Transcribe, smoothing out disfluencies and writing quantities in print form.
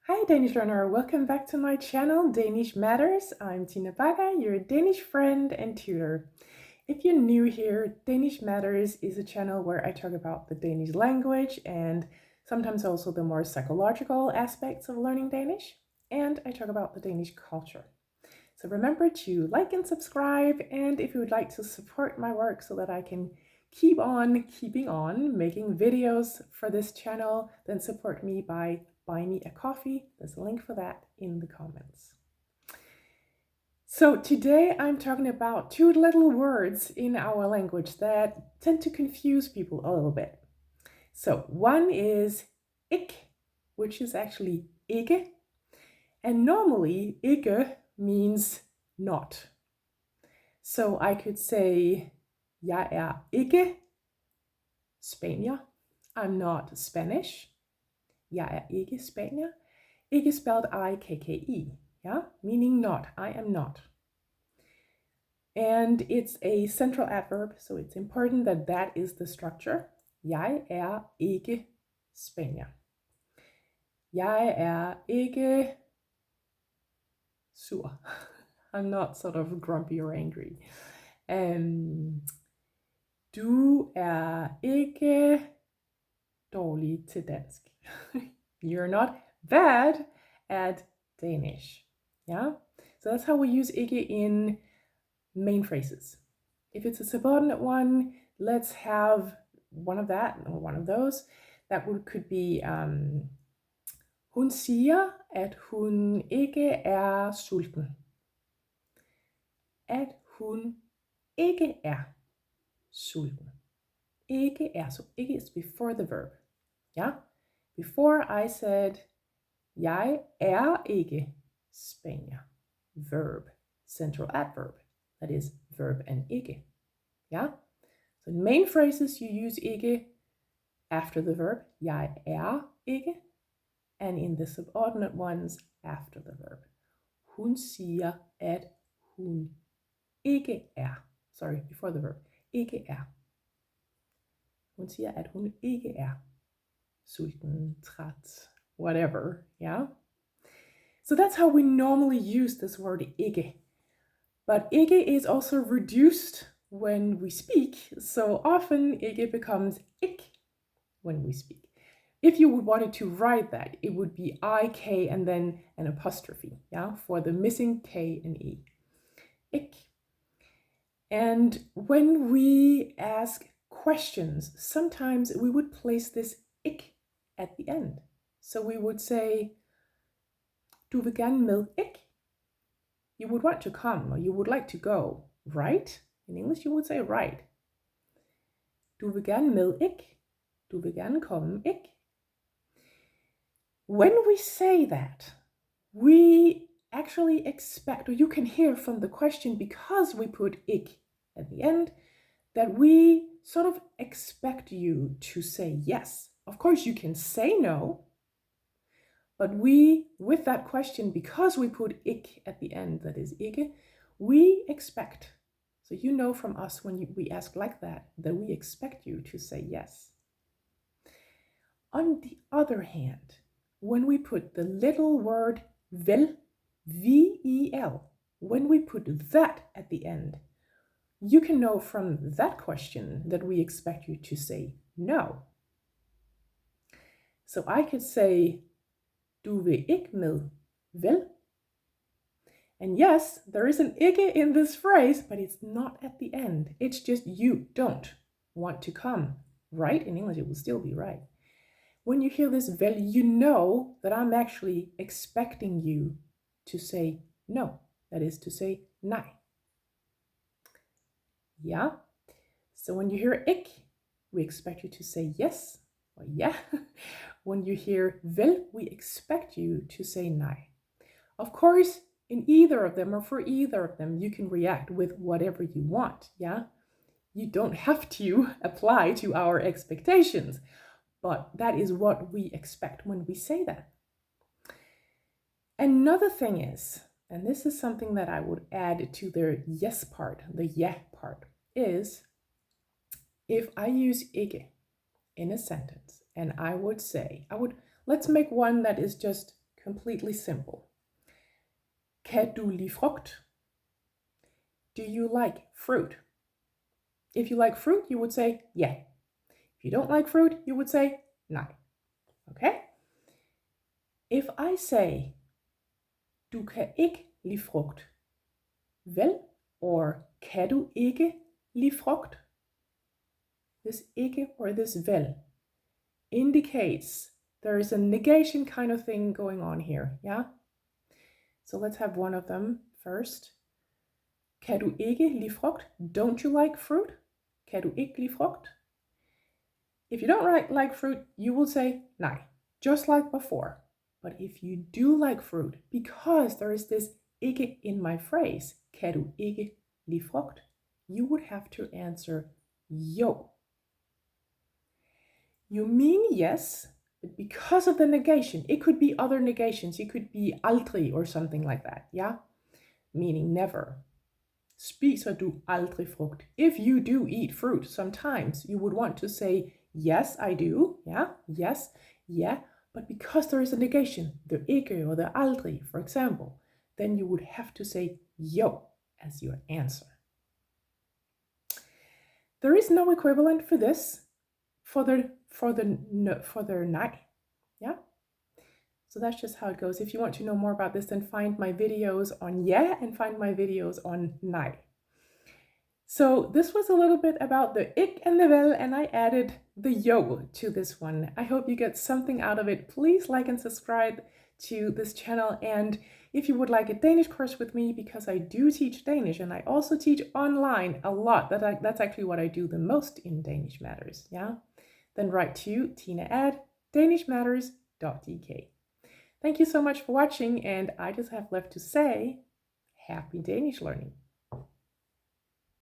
Hi Danish learner, welcome back to my channel Danish Matters. I'm Tina Baga, your Danish friend and tutor. If you're new here, Danish Matters is a channel where I talk about the Danish language and sometimes also the more psychological aspects of learning Danish, and I talk about the Danish culture. So remember to like and subscribe, and if you would like to support my work so that I can keep on keeping on making videos for this channel, then support me by buy me a coffee. There's a link for that in the comments. So today I'm talking about two little words in our language that tend to confuse people a little bit. So one is ik, which is actually ikke, and normally ikke means not. So I could say, jeg ikke Spanier. I'm not Spanish. Jeg ikke Spanier. Ikke spelled I-K-K-E, yeah? Meaning not, I am not. And it's a central adverb, so it's important that that is the structure. Jeg ikke Spanier. Jeg ikke sur. I'm not sort of grumpy or angry. Du ikke dårlig til dansk. You're not bad at Danish. Yeah? So that's how we use ikke in main phrases. If it's a subordinate one, let's have one of that or one of those. That could be hun siger, at hun ikke sulten. At hun ikke sulten. Ikke so ikke is before the verb. Yeah? Before I said, jeg ikke Spanier. Verb, central adverb. That is verb and ikke. Yeah? So in main phrases, you use ikke after the verb, jeg ikke, and in the subordinate ones, after the verb. Hun siger, at hun ikke sorry, before the verb, ikke Hun siger, at hun ikke sulten, træt, whatever, yeah? So that's how we normally use this word ikke. But ikke is also reduced when we speak, so often ikke becomes ik when we speak. If you would wanted to write that, it would be I-K and then an apostrophe, yeah, for the missing K and E. Ik. And when we ask questions, sometimes we would place this ik at the end. So we would say, du vil gerne med ik? You would want to come, or you would like to go, right? In English, you would say right. Du vil gerne med ik? Du vil gerne komme ik? When we say that, we actually expect, or you can hear from the question, because we put ik at the end, that we sort of expect you to say yes. Of course, you can say no, but we, with that question, because we put ik at the end, that is ikke, we expect. So you know from us when we ask like that we expect you to say yes. On the other hand, when we put the little word vel, V-E-L, when we put that at the end, you can know from that question that we expect you to say no. So I could say, du vil ikke med, vel? And yes, there is an ikke in this phrase, but it's not at the end. It's just you don't want to come, right? In English, it will still be right. When you hear this vel, you know that I'm actually expecting you to say no. That is to say nej. Yeah? So when you hear ik, we expect you to say yes or yeah. When you hear vel, we expect you to say nej. Of course, in either of them or for either of them, you can react with whatever you want, yeah? You don't have to apply to our expectations, but that is what we expect when we say that. Another thing is, and this is something that I would add to the yes part, the yeah part, is if I use ikke in a sentence and I would say, let's make one that is just completely simple. Kan du lide frugt? Do you like fruit? If you like fruit, you would say ja. If you don't like fruit, you would say nej. Okay? If I say, du kan ikke lide frugt, vel? Or kan du ikke lide frugt? This ikke or this vel indicates there is a negation kind of thing going on here, yeah? So let's have one of them first. Kan du ikke lide frugt? Don't you like fruit? Kan du ikke lide frugt? If you don't like fruit, you will say nej, just like before. But if you do like fruit, because there is this ikke in my phrase, kan du ikke lide frugt, you would have to answer jo. You mean yes, but because of the negation, it could be other negations. It could be aldrig or something like that, yeah? Meaning never. Spiser du aldrig frugt? If you do eat fruit, sometimes you would want to say, yes, I do, yeah, yes, yeah, but because there is a negation, the ikke or the aldrig, for example, then you would have to say jo as your answer. There is no equivalent for this, for the nej, yeah? So that's just how it goes. If you want to know more about this, then find my videos on ja and find my videos on nej. So this was a little bit about the ik and the vel, and I added the jo to this one. I hope you get something out of it. Please like and subscribe to this channel. And if you would like a Danish course with me, because I do teach Danish and I also teach online a lot, that's actually what I do the most in Danish Matters, yeah? Then write to tina@danishmatters.dk. Thank you so much for watching, and I just have left to say, happy Danish learning.